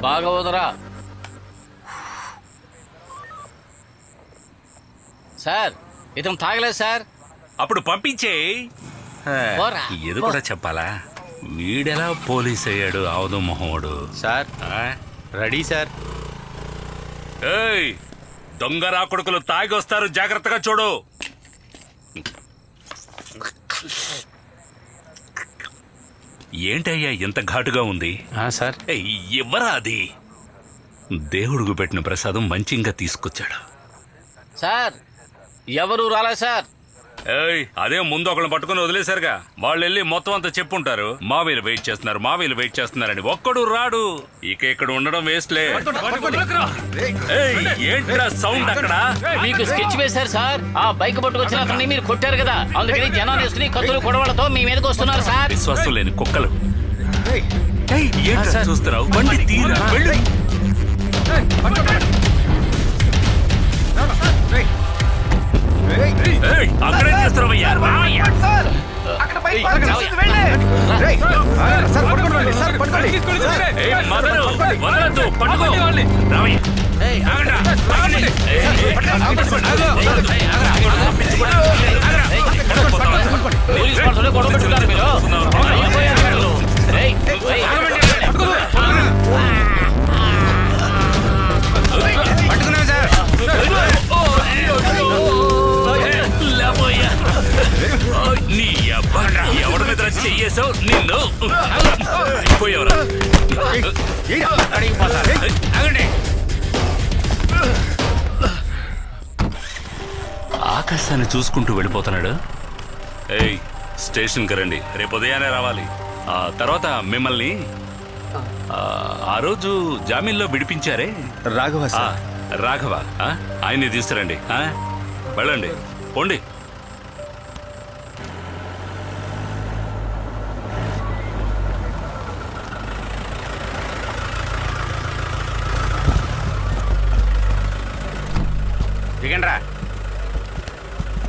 బాగా వదరా. సార్ ఇతను తాగలేదు సార్. అప్పుడు పంపించే. ఇది కూడా చెప్పాలా? వీడెలా పోలీస్ అయ్యాడు ఆవుదు మొహముడు? Sir ready sir. ఏయ్, దొంగ రాకొడుకులు తాగి వస్తారు, జాగ్రత్తగా చూడు. ఏంటయ్యా ఇంత ఘాటుగా ఉంది? సార్ ఎవరా అది? దేవుడుకు పెట్టిన ప్రసాదం మంచిగా తీసుకొచ్చాడు. సార్ ఎవరు రాలే సార్. ఏయ్, అదే ముందు ఒకళ్ళని పట్టుకుని వదిలేశారుగా. వాళ్ళు వెళ్ళి మొత్తం అంతా చెప్పుంటారు, మావీలు వెయిట్ చేస్తున్నారని. ఒక్కడు రాడు. ఇక ఇక్కడ ఉండడం వేస్ట్లే. ఏంట్రా సౌండ్ అక్కడ? మీకు స్కెచ్ వేశారు సార్. ఆ బైక్ పట్టుకొచ్చిన అతన్ని మీరు కొట్టారు కదా, అందుకని జనాలు వేసుకుని కత్తులు కొడవలతో మీ మీదకి వస్తున్నారు సార్. విశ్వాసం లేని కుక్కలు. చూస్తున్నావు? బండి తీరా. అక్కడే చేస్తున్నావయ్యా. నీ అబ్బా, ఎవరి మీద చెయ్యేసావు? నిన్ను పోయేవరా? ఆకాశాన్ని చూసుకుంటూ వెళ్ళిపోతున్నాడు. ఏయ్, స్టేషన్కి రండి, రేపు ఉదయాన్నే రావాలి. ఆ తర్వాత మిమ్మల్ని ఆ రోజు జామీన్లో విడిపించారే రాఘవ. రాఘవ, ఆయన్ని తీసుకురండి. వెళ్ళండి, పోండి.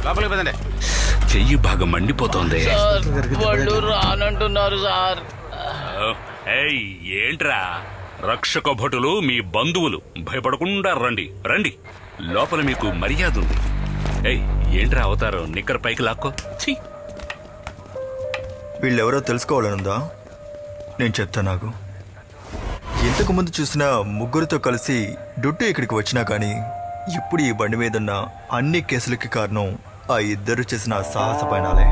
లోపలికి పదండి. చెయ్యి బాగా మండిపోతోంది. వాళ్ళు రానంటున్నారు సార్. ఏయ్, ఏంట్రా? రక్షక భటులు మీ బంధువులు, భయపడకుండా రండి. రండి, లోపల మీకు మర్యాద ఉంది. ఏయ్, ఏంట్రా అవతారం? నిక్కర పైకి లాక్కో. వీళ్ళెవరో తెలుసుకోవాలనుందా? నేను చెప్తా. నాకు ఇంతకు ముందు చూసిన ముగ్గురితో కలిసి డుట్టు ఇక్కడికి వచ్చినా కానీ ఇప్పుడు ఈ బండి మీదున్న అన్ని కేసులకి కారణం ఆ ఇద్దరు చేసిన సాహస పయనాలే.